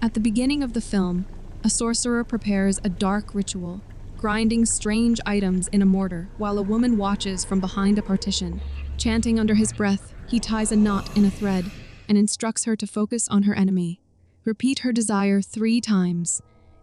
At the beginning of the film, a sorcerer prepares a dark ritual, grinding strange items in a mortar while a woman watches from behind a partition. Chanting under his breath, he ties a knot in a thread and instructs her to focus on her enemy. Repeat her desire 3 times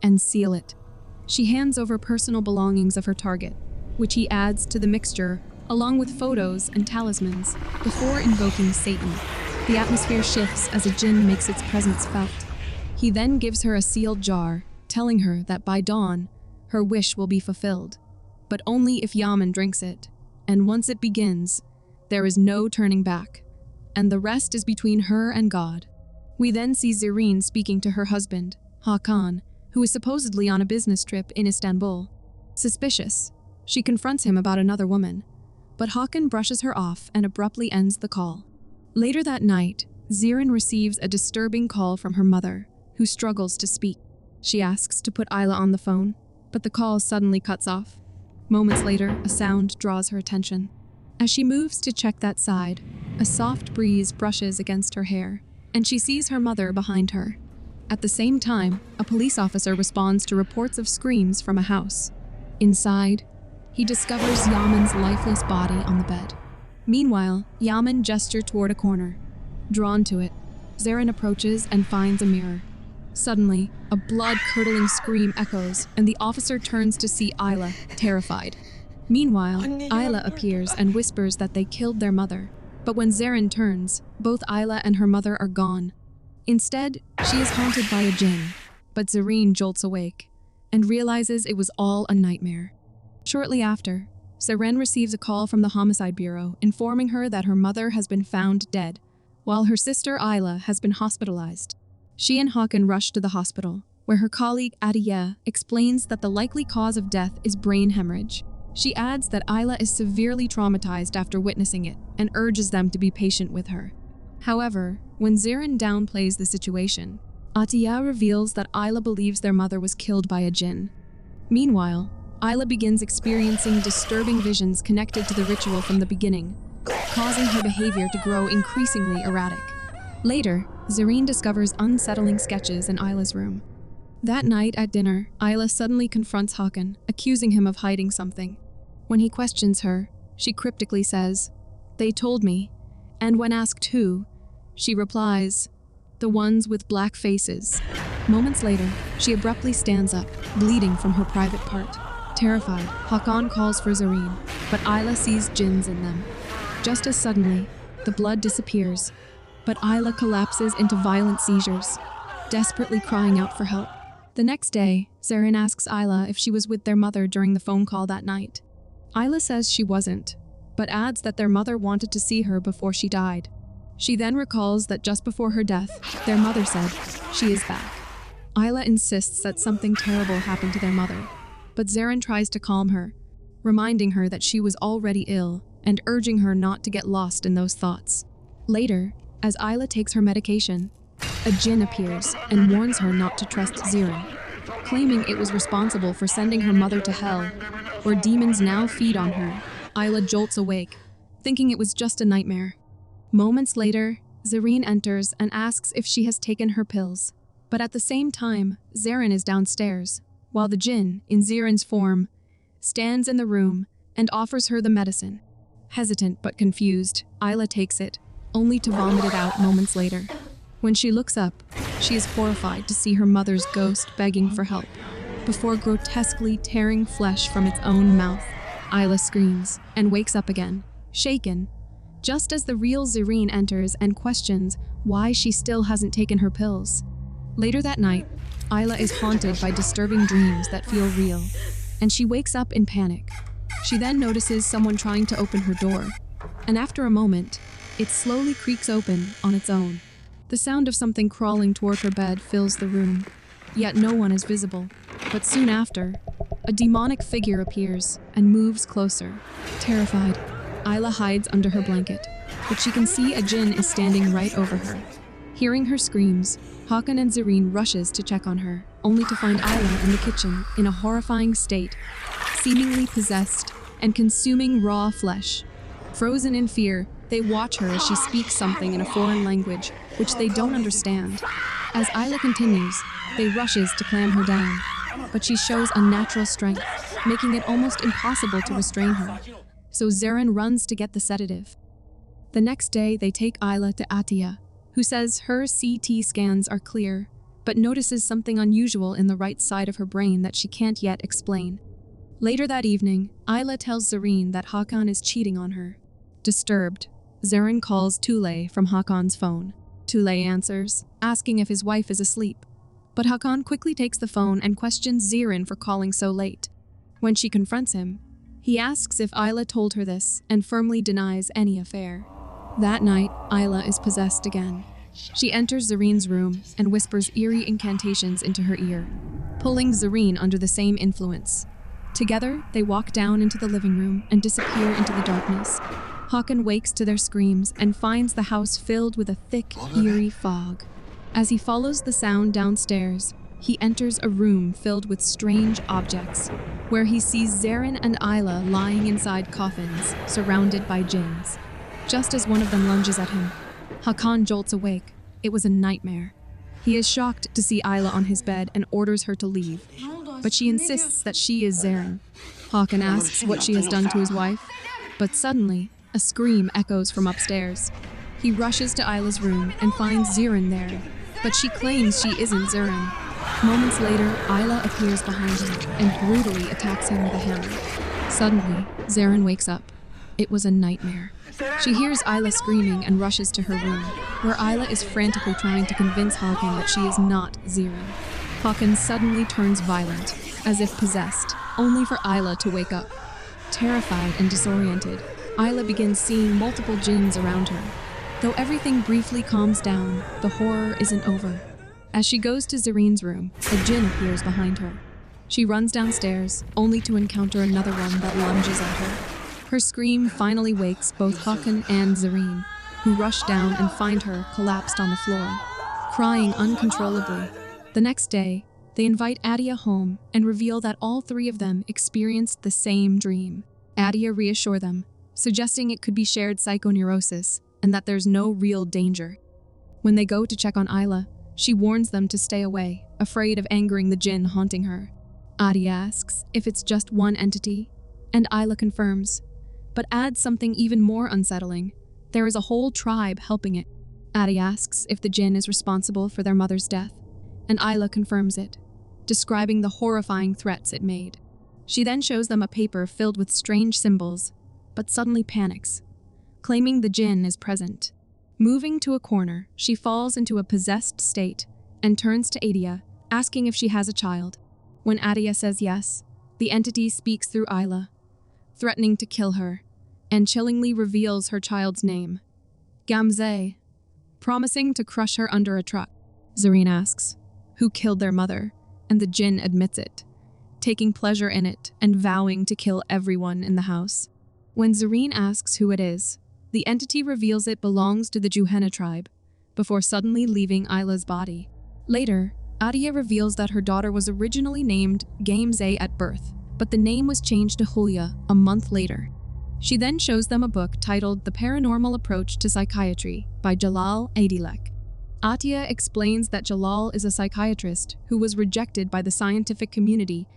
and seal it. She hands over personal belongings of her target, which he adds to the mixture along with photos and talismans before invoking Satan. The atmosphere shifts as a jinn makes its presence felt. He then gives her a sealed jar, telling her that by dawn, her wish will be fulfilled, but only if Yaman drinks it. And once it begins, there is no turning back, and the rest is between her and God. We then see Zerrin speaking to her husband, Hakan, who is supposedly on a business trip in Istanbul. Suspicious, she confronts him about another woman, but Hakan brushes her off and abruptly ends the call. Later that night, Zerrin receives a disturbing call from her mother, who struggles to speak. She asks to put Ayla on the phone, but the call suddenly cuts off. Moments later, a sound draws her attention. As she moves to check that side, a soft breeze brushes against her hair, and she sees her mother behind her. At the same time, a police officer responds to reports of screams from a house. Inside, he discovers Yaman's lifeless body on the bed. Meanwhile, Yaman gestures toward a corner. Drawn to it, Zerrin approaches and finds a mirror. Suddenly, a blood-curdling scream echoes, and the officer turns to see Ayla, terrified. Meanwhile, Ayla appears and whispers that they killed their mother. But when Zerrin turns, both Ayla and her mother are gone. Instead, she is haunted by a jinn, but Zerrin jolts awake and realizes it was all a nightmare. Shortly after, Zerrin receives a call from the Homicide Bureau informing her that her mother has been found dead, while her sister Ayla has been hospitalized. She and Hakan rush to the hospital, where her colleague Atiye explains that the likely cause of death is brain hemorrhage. She adds that Ayla is severely traumatized after witnessing it and urges them to be patient with her. However, when Zerrin downplays the situation, Atiye reveals that Ayla believes their mother was killed by a jinn. Meanwhile, Ayla begins experiencing disturbing visions connected to the ritual from the beginning, causing her behavior to grow increasingly erratic. Later, Zerrin discovers unsettling sketches in Ayla's room. That night at dinner, Ayla suddenly confronts Hakan, accusing him of hiding something. When he questions her, she cryptically says, "They told me," and when asked who, she replies, "The ones with black faces." Moments later, she abruptly stands up, bleeding from her private part. Terrified, Hakan calls for Zerrin, but Ayla sees jinns in them. Just as suddenly, the blood disappears, but Ayla collapses into violent seizures, desperately crying out for help. The next day, Zerrin asks Ayla if she was with their mother during the phone call that night. Ayla says she wasn't, but adds that their mother wanted to see her before she died. She then recalls that just before her death, their mother said, "She is back." Ayla insists that something terrible happened to their mother, but Zerrin tries to calm her, reminding her that she was already ill and urging her not to get lost in those thoughts. Later, as Ayla takes her medication, a jinn appears and warns her not to trust Zerrin, claiming it was responsible for sending her mother to hell, where demons now feed on her. Ayla jolts awake, thinking it was just a nightmare. Moments later, Zerrin enters and asks if she has taken her pills. But at the same time, Zerrin is downstairs, while the jinn, in Zerrin's form, stands in the room and offers her the medicine. Hesitant but confused, Ayla takes it, only to vomit it out moments later. When she looks up, she is horrified to see her mother's ghost begging for help. Before grotesquely tearing flesh from its own mouth, Ayla screams and wakes up again, shaken, just as the real Zerrin enters and questions why she still hasn't taken her pills. Later that night, Ayla is haunted by disturbing dreams that feel real, and she wakes up in panic. She then notices someone trying to open her door, and after a moment, it slowly creaks open on its own. The sound of something crawling toward her bed fills the room, yet no one is visible. But soon after, a demonic figure appears and moves closer. Terrified, Ayla hides under her blanket, but she can see a jinn is standing right over her. Hearing her screams, Hakan and Zerrin rushes to check on her, only to find Ayla in the kitchen in a horrifying state, seemingly possessed and consuming raw flesh. Frozen in fear, they watch her as she speaks something in a foreign language, which they don't understand. As Isla continues, they rushes to clam her down, but she shows unnatural strength, making it almost impossible to restrain her. So Zeren runs to get the sedative. The next day, they take Isla to Atia, who says her CT scans are clear, but notices something unusual in the right side of her brain that she can't yet explain. Later that evening, Isla tells Zerine that Hakan is cheating on her. Disturbed, Zeren calls Tule from Hakan's phone. Tule answers, asking if his wife is asleep. But Hakan quickly takes the phone and questions Zeren for calling so late. When she confronts him, he asks if Isla told her this and firmly denies any affair. That night, Isla is possessed again. She enters Zerine's room and whispers eerie incantations into her ear, pulling Zerine under the same influence. Together, they walk down into the living room and disappear into the darkness. Hakan wakes to their screams and finds the house filled with a thick, eerie fog. As he follows the sound downstairs, he enters a room filled with strange objects, where he sees Zeren and Isla lying inside coffins, surrounded by jinns. Just as one of them lunges at him, Hakan jolts awake. It was a nightmare. He is shocked to see Isla on his bed and orders her to leave, but she insists that she is Zeren. Hakan asks what she has done to his wife, but suddenly, a scream echoes from upstairs. He rushes to Isla's room and finds Zeren there, but she claims she isn't Zeren. Moments later, Isla appears behind him and brutally attacks him with a hammer. Suddenly, Zeren wakes up. It was a nightmare. She hears Isla screaming and rushes to her room, where Isla is frantically trying to convince Hakan that she is not Zeren. Hakan suddenly turns violent, as if possessed, only for Isla to wake up. Terrified and disoriented, Isla begins seeing multiple jinns around her. Though everything briefly calms down, the horror isn't over. As she goes to Zerine's room, a jinn appears behind her. She runs downstairs, only to encounter another one that lunges at her. Her scream finally wakes both Hakan and Zerine, who rush down and find her collapsed on the floor, crying uncontrollably. The next day, they invite Adia home and reveal that all three of them experienced the same dream. Adia reassures them, suggesting it could be shared psychoneurosis and that there's no real danger. When they go to check on Isla, she warns them to stay away, afraid of angering the jinn haunting her. Adia asks if it's just one entity, and Isla confirms, but adds something even more unsettling. There is a whole tribe helping it. Adia asks if the jinn is responsible for their mother's death, and Isla confirms it, describing the horrifying threats it made. She then shows them a paper filled with strange symbols, but suddenly panics, claiming the jinn is present. Moving to a corner, she falls into a possessed state and turns to Adia, asking if she has a child. When Adia says yes, the entity speaks through Isla, threatening to kill her, and chillingly reveals her child's name, Gamze, promising to crush her under a truck. Zerine asks, who killed their mother, and the jinn admits it, taking pleasure in it and vowing to kill everyone in the house. When Zerine asks who it is, the entity reveals it belongs to the Juhena tribe, before suddenly leaving Isla's body. Later, Adia reveals that her daughter was originally named Gamze at birth, but the name was changed to Julia a month later. She then shows them a book titled The Paranormal Approach to Psychiatry by Jalal Adilek. Atia explains that Jalal is a psychiatrist who was rejected by the scientific community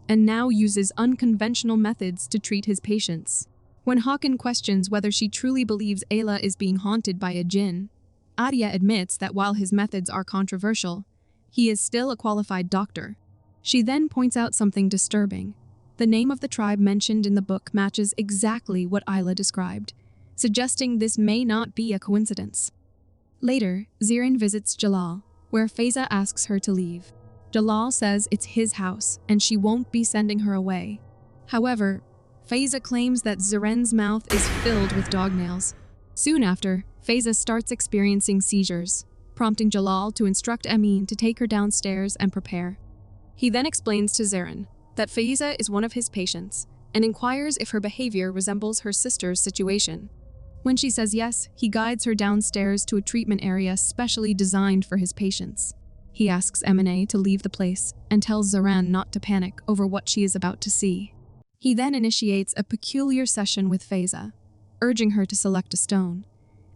and now uses unconventional methods to treat his patients. When Hakan questions whether she truly believes Ayla is being haunted by a jinn, Atia admits that while his methods are controversial, he is still a qualified doctor. She then points out something disturbing. The name of the tribe mentioned in the book matches exactly what Ayla described, suggesting this may not be a coincidence. Later, Zeren visits Jalal, where Faiza asks her to leave. Jalal says it's his house and she won't be sending her away. However, Faiza claims that Zeren's mouth is filled with dog nails. Soon after, Faiza starts experiencing seizures, prompting Jalal to instruct Amin to take her downstairs and prepare. He then explains to Zeren that Faiza is one of his patients and inquires if her behavior resembles her sister's situation. When she says yes, he guides her downstairs to a treatment area specially designed for his patients. He asks Emine to leave the place and tells Zeren not to panic over what she is about to see. He then initiates a peculiar session with Faiza, urging her to select a stone.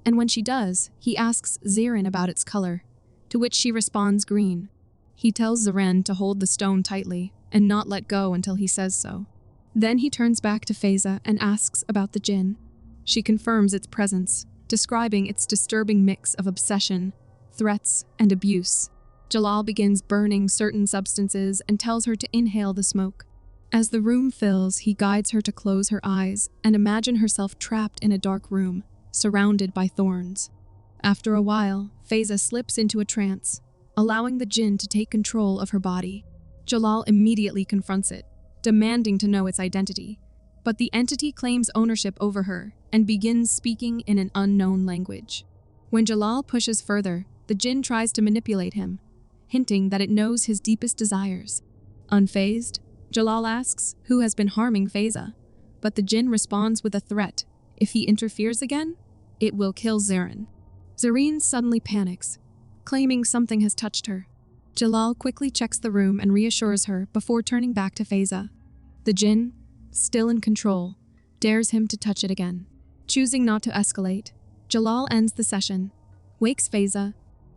And when she does, he asks Zeren about its color, to which she responds green. He tells Zeren to hold the stone tightly and not let go until he says so. Then he turns back to Faiza and asks about the jinn. She confirms its presence, describing its disturbing mix of obsession, threats, and abuse. Jalal begins burning certain substances and tells her to inhale the smoke. As the room fills, he guides her to close her eyes and imagine herself trapped in a dark room, surrounded by thorns. After a while, Faiza slips into a trance, allowing the jinn to take control of her body. Jalal immediately confronts it, demanding to know its identity. But the entity claims ownership over her and begins speaking in an unknown language. When Jalal pushes further, the jinn tries to manipulate him, hinting that it knows his deepest desires. Unfazed, Jalal asks who has been harming Faiza, but the jinn responds with a threat. If he interferes again, it will kill Zeren. Zeren suddenly panics, claiming something has touched her. Jalal quickly checks the room and reassures her before turning back to Faiza. The jinn, still in control, dares him to touch it again. Choosing not to escalate, Jalal ends the session, wakes Faiza,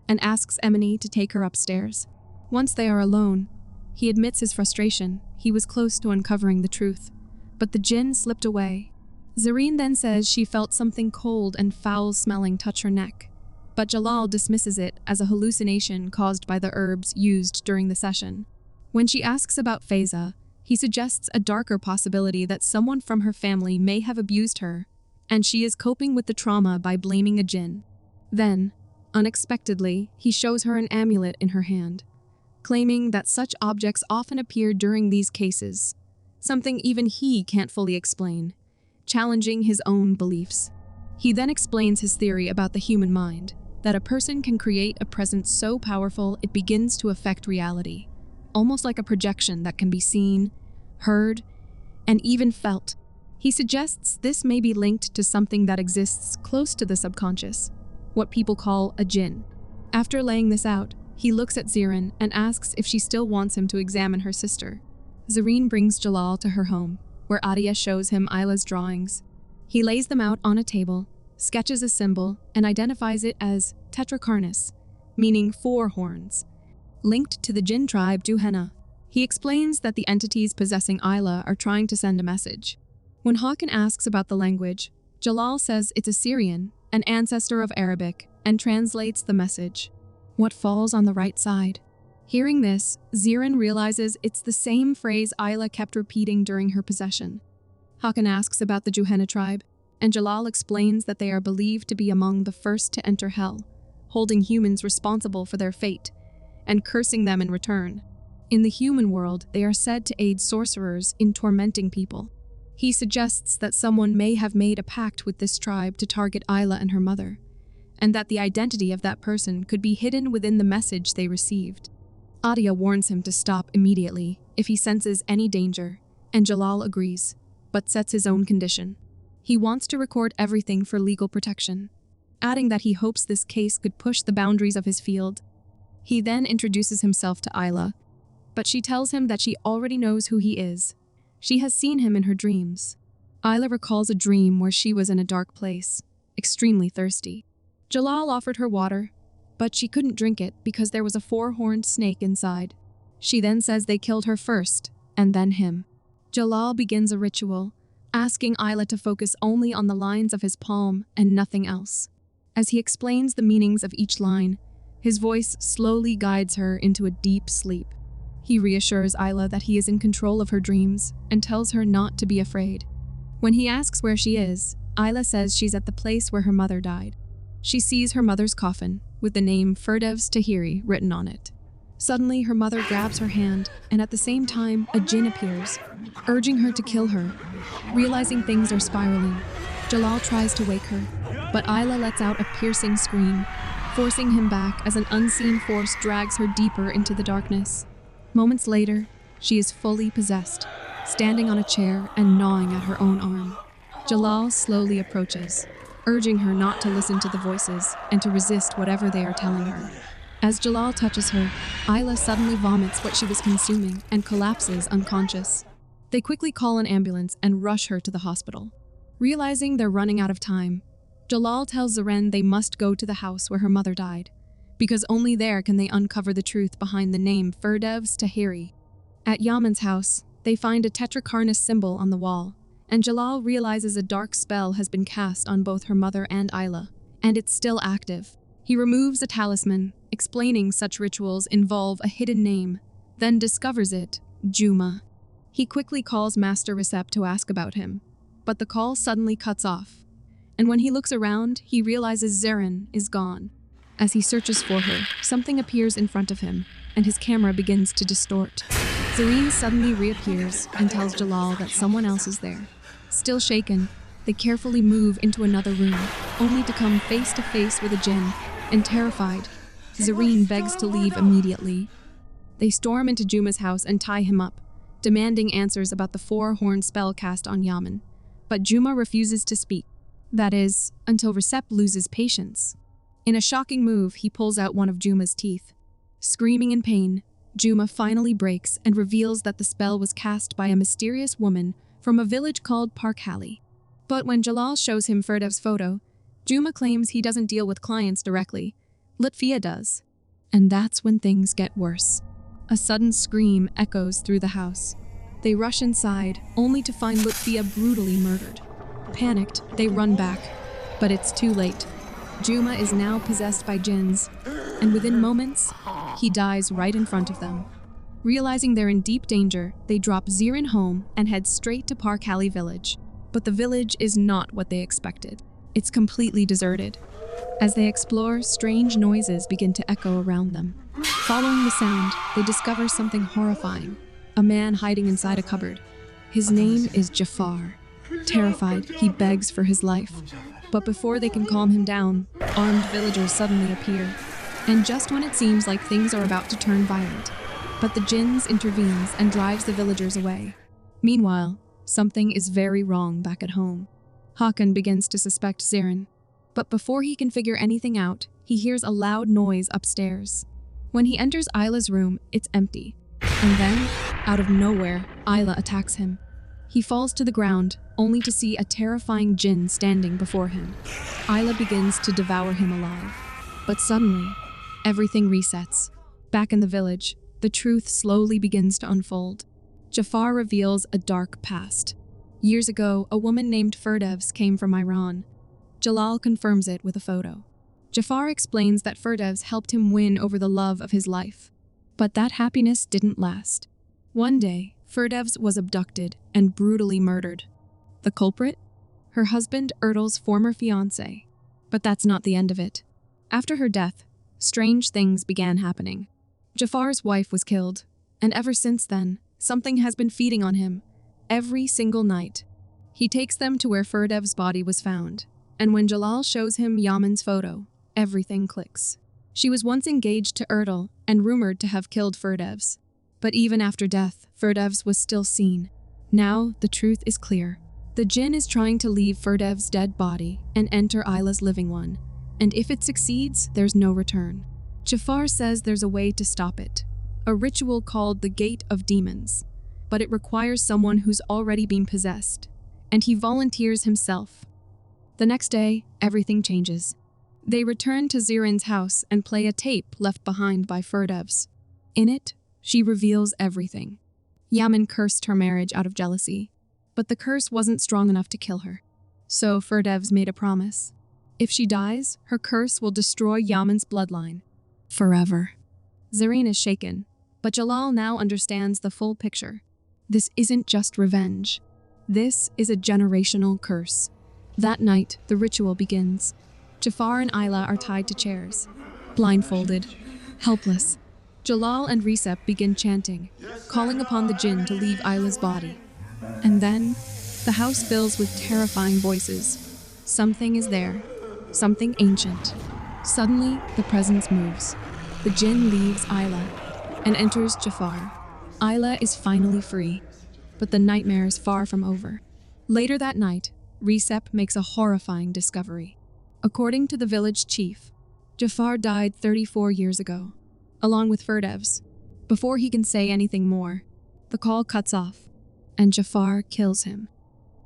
and asks Emily to take her upstairs. Once they are alone, he admits his frustration. He was close to uncovering the truth, but the jinn slipped away. Zeren then says she felt something cold and foul-smelling touch her neck, but Jalal dismisses it as a hallucination caused by the herbs used during the session. When she asks about Faiza, he suggests a darker possibility that someone from her family may have abused her, and she is coping with the trauma by blaming a jinn. Then, unexpectedly, he shows her an amulet in her hand, claiming that such objects often appear during these cases, something even he can't fully explain, challenging his own beliefs. He then explains his theory about the human mind, that a person can create a presence so powerful it begins to affect reality, almost like a projection that can be seen, heard, and even felt. He suggests this may be linked to something that exists close to the subconscious, what people call a jinn. After laying this out, he looks at Zeren and asks if she still wants him to examine her sister. Zeren brings Jalal to her home, where Adia shows him Isla's drawings. He lays them out on a table, sketches a symbol, and identifies it as tetracarnus, meaning 4 horns, linked to the jinn tribe Duhenna. He explains that the entities possessing Isla are trying to send a message. When Hakan asks about the language, Jalal says it's Assyrian, an ancestor of Arabic, and translates the message. What falls on the right side? Hearing this, Zeren realizes it's the same phrase Isla kept repeating during her possession. Hakan asks about the Duhenna tribe, and Jalal explains that they are believed to be among the first to enter hell, holding humans responsible for their fate, and cursing them in return. In the human world, they are said to aid sorcerers in tormenting people. He suggests that someone may have made a pact with this tribe to target Isla and her mother, and that the identity of that person could be hidden within the message they received. Adia warns him to stop immediately if he senses any danger, and Jalal agrees, but sets his own condition. He wants to record everything for legal protection, adding that he hopes this case could push the boundaries of his field. He then introduces himself to Isla, but she tells him that she already knows who he is. She has seen him in her dreams. Isla recalls a dream where she was in a dark place, extremely thirsty. Jalal offered her water, but she couldn't drink it because there was a 4-horned snake inside. She then says they killed her first, and then him. Jalal begins a ritual, asking Isla to focus only on the lines of his palm and nothing else. As he explains the meanings of each line, his voice slowly guides her into a deep sleep. He reassures Isla that he is in control of her dreams and tells her not to be afraid. When he asks where she is, Isla says she's at the place where her mother died. She sees her mother's coffin, with the name Firdevs Tahiri written on it. Suddenly, her mother grabs her hand, and at the same time, a jinn appears, urging her to kill her. Realizing things are spiraling, Jalal tries to wake her, but Isla lets out a piercing scream, forcing him back as an unseen force drags her deeper into the darkness. Moments later, she is fully possessed, standing on a chair and gnawing at her own arm. Jalal slowly approaches, urging her not to listen to the voices and to resist whatever they are telling her. As Jalal touches her, Isla suddenly vomits what she was consuming and collapses unconscious. They quickly call an ambulance and rush her to the hospital. Realizing they're running out of time, Jalal tells Zeren they must go to the house where her mother died, because only there can they uncover the truth behind the name Firdevs Tahiri. At Yaman's house, they find a tetracarnus symbol on the wall, and Jalal realizes a dark spell has been cast on both her mother and Isla, and it's still active. He removes a talisman, explaining such rituals involve a hidden name, then discovers it, Juma. He quickly calls Master Recep to ask about him, but the call suddenly cuts off, and when he looks around, he realizes Zeren is gone. As he searches for her, something appears in front of him, and his camera begins to distort. Zeren suddenly reappears and tells Jalal that someone else is there. Still shaken, they carefully move into another room, only to come face to face with a jinn, and terrified, Zeren begs to leave immediately. They storm into Juma's house and tie him up, demanding answers about the four-horn spell cast on Yaman. But Juma refuses to speak. That is, until Recep loses patience. In a shocking move, he pulls out one of Juma's teeth. Screaming in pain, Juma finally breaks and reveals that the spell was cast by a mysterious woman from a village called Parkhali. But when Jalal shows him Firdev's photo, Juma claims he doesn't deal with clients directly. Lutfia does. And that's when things get worse. A sudden scream echoes through the house. They rush inside, only to find Lutfia brutally murdered. Panicked, they run back, but it's too late. Juma is now possessed by jinns, and within moments, he dies right in front of them. Realizing they're in deep danger, they drop Zeren home and head straight to Parkhali village. But the village is not what they expected. It's completely deserted. As they explore, strange noises begin to echo around them. Following the sound, they discover something horrifying. A man hiding inside a cupboard. His name is Jafar. Terrified, he begs for his life. But before they can calm him down, armed villagers suddenly appear. And just when it seems like things are about to turn violent, but the jinns intervenes and drives the villagers away. Meanwhile, something is very wrong back at home. Hakan begins to suspect Zeren. But before he can figure anything out, he hears a loud noise upstairs. When he enters Isla's room, it's empty. And then, out of nowhere, Isla attacks him. He falls to the ground, only to see a terrifying jinn standing before him. Isla begins to devour him alive. But suddenly, everything resets. Back in the village, the truth slowly begins to unfold. Jafar reveals a dark past. Years ago, a woman named Firdevs came from Iran. Jalal confirms it with a photo. Jafar explains that Firdevs helped him win over the love of his life. But that happiness didn't last. One day, Firdevs was abducted and brutally murdered. The culprit? Her husband Ertel's former fiancé. But that's not the end of it. After her death, strange things began happening. Jafar's wife was killed, and ever since then, something has been feeding on him, every single night. He takes them to where Firdev's body was found, and when Jalal shows him Yaman's photo, everything clicks. She was once engaged to Ertel and rumored to have killed Firdevs. But even after death, Firdevs was still seen. Now, the truth is clear. The jinn is trying to leave Firdev's dead body and enter Isla's living one, and if it succeeds, there's no return. Jafar says there's a way to stop it, a ritual called the Gate of Demons, but it requires someone who's already been possessed, and he volunteers himself. The next day, everything changes. They return to Zeren's house and play a tape left behind by Firdevs. In it, she reveals everything. Yaman cursed her marriage out of jealousy, but the curse wasn't strong enough to kill her. So Firdevs made a promise. If she dies, her curse will destroy Yaman's bloodline. Forever. Zeren is shaken, but Jalal now understands the full picture. This isn't just revenge. This is a generational curse. That night, the ritual begins. Jafar and Isla are tied to chairs, blindfolded, helpless. Jalal and Recep begin chanting, calling upon the jinn to leave Isla's body. And then, the house fills with terrifying voices. Something is there, something ancient. Suddenly, the presence moves. The jinn leaves Isla and enters Jafar. Isla is finally free, but the nightmare is far from over. Later that night, Recep makes a horrifying discovery. According to the village chief, Jafar died 34 years ago, along with Firdevs. Before he can say anything more, the call cuts off, and Jafar kills him.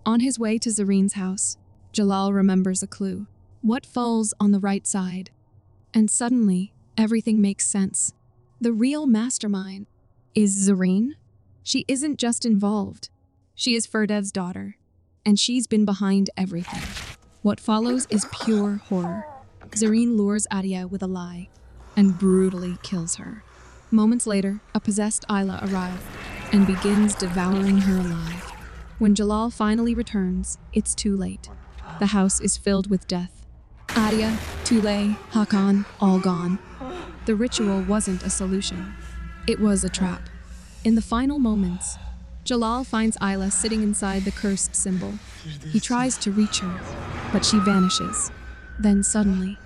On his way to Zeren's house, Jalal remembers a clue. What falls on the right side? And suddenly, Everything makes sense. The real mastermind is Zareen. She isn't just involved. She is Ferdev's daughter, and she's been behind everything. What follows is pure horror. Zareen lures Adia with a lie and brutally kills her. Moments later, a possessed Isla arrives and begins devouring her alive. When Jalal finally returns, it's too late. The house is filled with death. Adia, Tule, Hakan, all gone. The ritual wasn't a solution. It was a trap. In the final moments, Jalal finds Isla sitting inside the cursed symbol. He tries to reach her, but she vanishes. Then suddenly,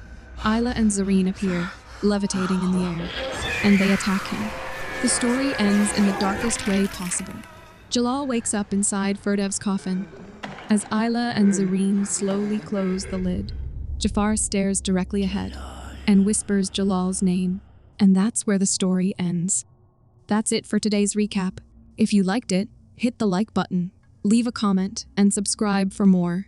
Isla and Zareen appear, levitating in the air, and they attack him. The story ends in the darkest way possible. Jalal wakes up inside Ferdev's coffin. As Isla and Zareen slowly close the lid, Jafar stares directly ahead and whispers Jalal's name, and that's where the story ends. That's it for today's recap. If you liked it, hit the like button, leave a comment, and subscribe for more.